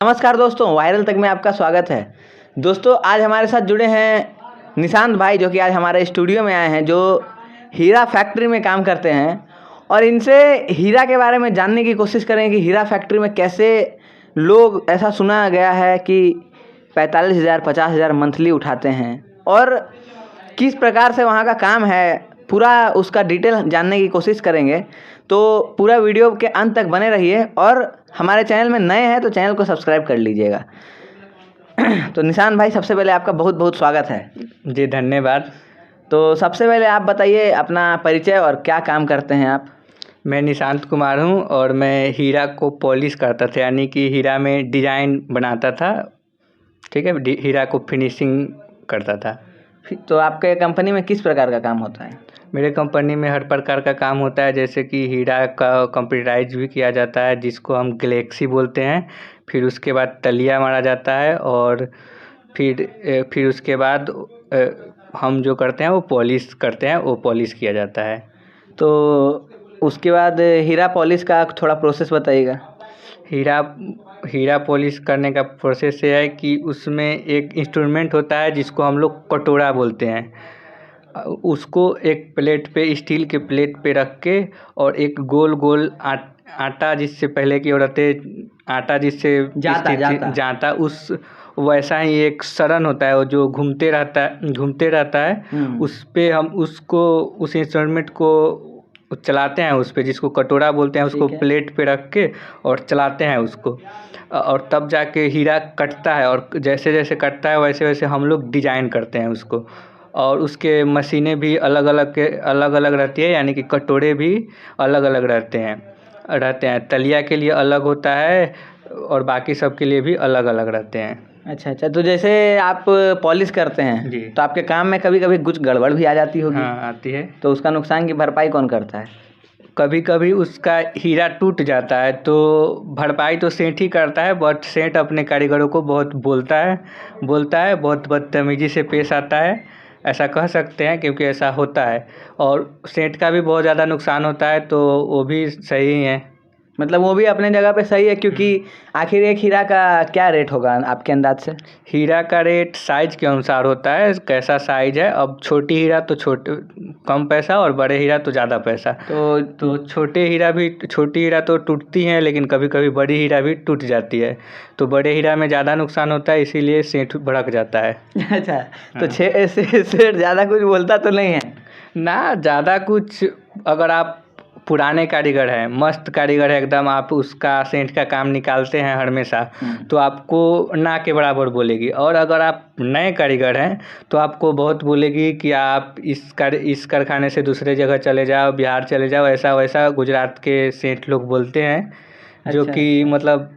नमस्कार दोस्तों, वायरल तक में आपका स्वागत है। दोस्तों, आज हमारे साथ जुड़े हैं निशांत भाई, जो कि आज हमारे स्टूडियो में आए हैं, जो हीरा फैक्ट्री में काम करते हैं। और इनसे हीरा के बारे में जानने की कोशिश करेंगे कि हीरा फैक्ट्री में कैसे लोग, ऐसा सुना गया है कि 45,000 50,000 मंथली उठाते हैं, और किस प्रकार से वहाँ का काम है, पूरा उसका डिटेल जानने की कोशिश करेंगे। तो पूरा वीडियो के अंत तक बने रहिए, और हमारे चैनल में नए हैं तो चैनल को सब्सक्राइब कर लीजिएगा। तो निशांत भाई, सबसे पहले आपका बहुत बहुत स्वागत है। जी धन्यवाद। तो सबसे पहले आप बताइए अपना परिचय और क्या काम करते हैं आप। मैं निशांत कुमार हूँ और मैं हीरा को पॉलिश करता था, यानी कि हीरा में डिज़ाइन बनाता था। ठीक है, हीरा को फिनिशिंग करता था। तो आपके कंपनी में किस प्रकार का काम होता है? मेरे कंपनी में हर प्रकार का काम होता है, जैसे कि हीरा का कंप्यूटराइज भी किया जाता है, जिसको हम गैलेक्सी बोलते हैं। फिर उसके बाद तलिया मारा जाता है, और फिर उसके बाद हम जो करते हैं वो पॉलिश करते हैं, वो पॉलिश किया जाता है। तो उसके बाद हीरा पॉलिश का थोड़ा प्रोसेस बताइएगा। हीरा पॉलिश करने का प्रोसेस ये है कि उसमें एक इंस्ट्रूमेंट होता है जिसको हम लोग कटोरा बोलते हैं। उसको एक प्लेट पे, स्टील के प्लेट पे रख के, और एक गोल गोल आटा, जिससे पहले की औरतें आटा जिससे जाता उस वैसा ही एक सरण होता है, वो जो घूमते रहता है। उस पे हम उसको, उस इंस्ट्रूमेंट को चलाते हैं उस पे, जिसको कटोरा बोलते हैं। उसको प्लेट पे रख के और चलाते हैं उसको, और तब जाके हीरा कटता है। और जैसे जैसे कटता है वैसे वैसे हम लोग डिजाइन करते हैं उसको। और उसके मशीनें भी अलग अलग रहती है, यानी कि कटोरे भी अलग अलग रहते हैं। तलिया के लिए अलग होता है, और बाकी सब के लिए भी अलग अलग रहते हैं। अच्छा। तो जैसे आप पॉलिश करते हैं जी, तो आपके काम में कभी कभी कुछ गड़बड़ भी आ जाती होगी। हाँ, आती है। तो उसका नुकसान की भरपाई कौन करता है? कभी कभी उसका हीरा टूट जाता है तो भरपाई तो सेठ ही करता है, बट सेठ अपने कारीगरों को बहुत बोलता है, बहुत बदतमीजी से पेश आता है, ऐसा कह सकते हैं, क्योंकि ऐसा होता है। और सेठ का भी बहुत ज़्यादा नुकसान होता है, तो वो भी सही ही है। मतलब वो भी अपने जगह पे सही है, क्योंकि आखिर एक हीरा का क्या रेट होगा आपके अंदाज से? हीरा का रेट साइज के अनुसार होता है, कैसा साइज है। अब छोटी हीरा तो कम पैसा, और बड़े हीरा तो ज़्यादा पैसा। तो छोटी हीरा तो टूटती हैं, लेकिन कभी कभी बड़ी हीरा भी टूट जाती है। तो बड़े हीरा में ज़्यादा नुकसान होता है, इसीलिए सेठ भड़क जाता है। अच्छा। तो सेठ ज़्यादा कुछ बोलता तो नहीं है ना? ज़्यादा कुछ, अगर आप पुराने कारीगर हैं, मस्त कारीगर है एकदम, आप उसका सेंट का काम निकालते हैं हमेशा, तो आपको ना के बराबर बोलेगी। और अगर आप नए कारीगर हैं तो आपको बहुत बोलेगी कि आप इस कारखाने से दूसरे जगह चले जाओ, बिहार चले जाओ, ऐसा वैसा गुजरात के सेठ लोग बोलते हैं। जो कि मतलब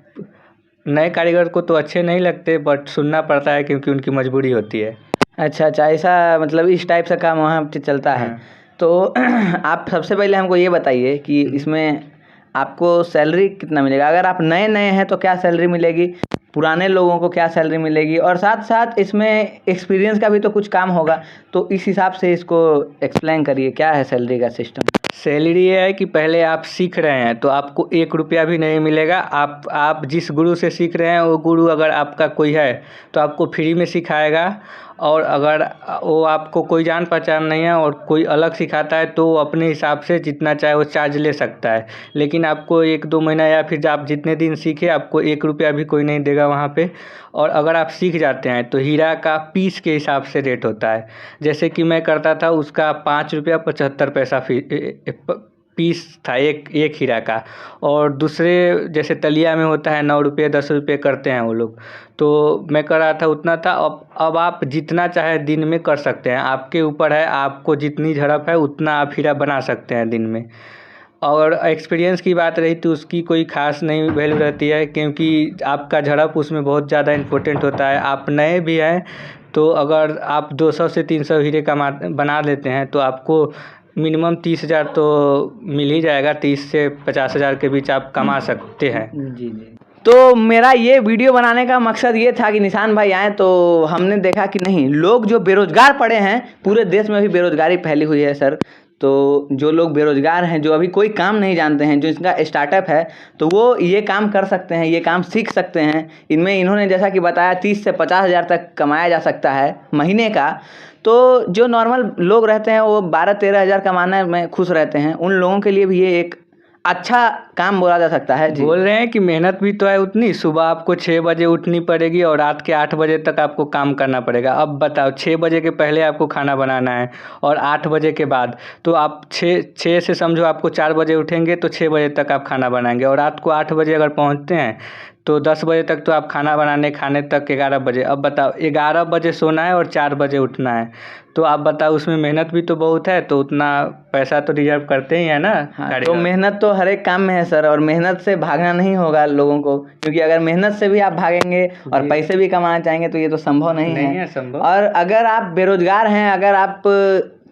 नए कारीगर को तो अच्छे नहीं लगते, बट सुनना पड़ता है, क्योंकि उनकी मजबूरी होती है। अच्छा, ऐसा मतलब इस टाइप से काम वहाँ पे चलता है। तो आप सबसे पहले हमको ये बताइए कि इसमें आपको सैलरी कितना मिलेगा? अगर आप नए हैं तो क्या सैलरी मिलेगी, पुराने लोगों को क्या सैलरी मिलेगी, और साथ साथ इसमें एक्सपीरियंस का भी तो कुछ काम होगा। तो इस हिसाब से इसको एक्सप्लेन करिए, क्या है सैलरी का सिस्टम? सैलरी ये है कि पहले आप सीख रहे हैं तो आपको 1 रुपया भी नहीं मिलेगा। आप जिस गुरु से सीख रहे हैं, वो गुरु अगर आपका कोई है तो आपको फ्री में सिखाएगा। और अगर वो आपको कोई जान पहचान नहीं है और कोई अलग सिखाता है, तो वो अपने हिसाब से जितना चाहे वो चार्ज ले सकता है। लेकिन आपको 1-2 महीना, या फिर आप जितने दिन सीखे, आपको 1 रुपया भी कोई नहीं देगा वहाँ पे। और अगर आप सीख जाते हैं तो हीरा का पीस के हिसाब से रेट होता है। जैसे कि मैं करता था, उसका 5 रुपया 75 पैसा पीस था एक हीरा का। और दूसरे जैसे तलिया में होता है 9 रुपये 10 रुपये करते हैं वो लोग। तो मैं कर रहा था उतना था। अब आप जितना चाहे दिन में कर सकते हैं, आपके ऊपर है, आपको जितनी झड़प है उतना आप हीरा बना सकते हैं दिन में। और एक्सपीरियंस की बात रही तो उसकी कोई ख़ास नहीं वैल्यू रहती है, क्योंकि आपका झड़प उसमें बहुत ज़्यादा इम्पोर्टेंट होता है। आप नए भी हैं तो अगर आप 200 से 300 हीरे बना लेते हैं तो आपको मिनिमम 30,000 तो मिल ही जाएगा। 30 से 50,000 के बीच आप कमा सकते हैं। जी। तो मेरा ये वीडियो बनाने का मकसद ये था कि निशांत भाई आए, तो हमने देखा कि नहीं, लोग जो बेरोजगार पड़े हैं, पूरे देश में भी बेरोजगारी फैली हुई है सर। तो जो लोग बेरोजगार हैं, जो अभी कोई काम नहीं जानते हैं, जो इसका स्टार्टअप है, तो वो ये काम कर सकते हैं, ये काम सीख सकते हैं। इनमें इन्होंने जैसा कि बताया 30 से 50 हज़ार तक कमाया जा सकता है महीने का। तो जो नॉर्मल लोग रहते हैं वो 12-13 हज़ार कमाने में खुश रहते हैं, उन लोगों के लिए भी ये एक अच्छा काम बोला जा सकता है। बोल रहे हैं कि मेहनत भी तो है उतनी, सुबह आपको 6 बजे उठनी पड़ेगी और रात के 8 बजे तक आपको काम करना पड़ेगा। अब बताओ 6 बजे के पहले आपको खाना बनाना है और 8 बजे के बाद, तो आप 6 से समझो आपको 4 बजे उठेंगे तो 6 बजे तक आप खाना बनाएंगे, और रात को 8 बजे अगर पहुंचते हैं तो 10 बजे तक तो आप खाना बनाने खाने तक 11 बजे। अब बताओ 11 बजे सोना है और 4 बजे उठना है, तो आप बताओ उसमें मेहनत भी तो बहुत है, तो उतना पैसा तो डिजर्व करते ही है ना। हाँ, तो मेहनत तो हर एक काम में है सर, और मेहनत से भागना नहीं होगा लोगों को, क्योंकि अगर मेहनत से भी आप भागेंगे और पैसे भी कमाना चाहेंगे तो ये तो संभव नहीं है संभव। और अगर आप बेरोजगार हैं, अगर आप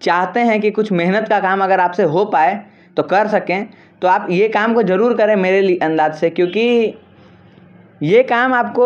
चाहते हैं कि कुछ मेहनत का काम अगर आपसे हो पाए तो कर सकें, तो आप ये काम को ज़रूर करें मेरे अंदाज से, क्योंकि ये काम आपको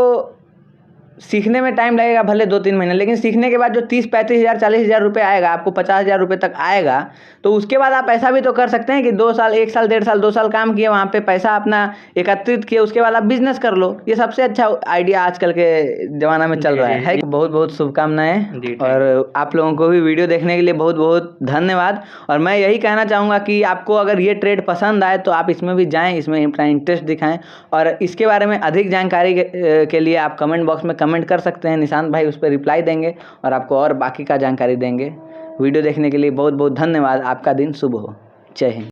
सीखने में टाइम लगेगा भले 2-3 महीने, लेकिन सीखने के बाद जो 30-35 हज़ार 40 हज़ार रुपये आएगा, आपको 50 हज़ार रुपये तक आएगा, तो उसके बाद आप ऐसा भी तो कर सकते हैं कि 2 साल 1 साल 1.5 साल 2 साल काम किए, वहाँ पे पैसा अपना एकत्रित किए, उसके बाद आप बिजनेस कर लो। ये सबसे अच्छा आइडिया आजकल के ज़माना में चल रहा है। बहुत बहुत शुभकामनाएँ, और आप लोगों को भी वीडियो देखने के लिए बहुत बहुत धन्यवाद। और मैं यही कहना चाहूँगा कि आपको अगर ये ट्रेड पसंद आए तो आप इसमें भी जाएँ, इसमें अपना इंटरेस्ट दिखाएँ, और इसके बारे में अधिक जानकारी के लिए आप कमेंट बॉक्स में कमेंट कर सकते हैं। निशांत भाई उस पर रिप्लाई देंगे और आपको और बाकी का जानकारी देंगे। वीडियो देखने के लिए बहुत बहुत धन्यवाद। आपका दिन शुभ हो। जय हिंद।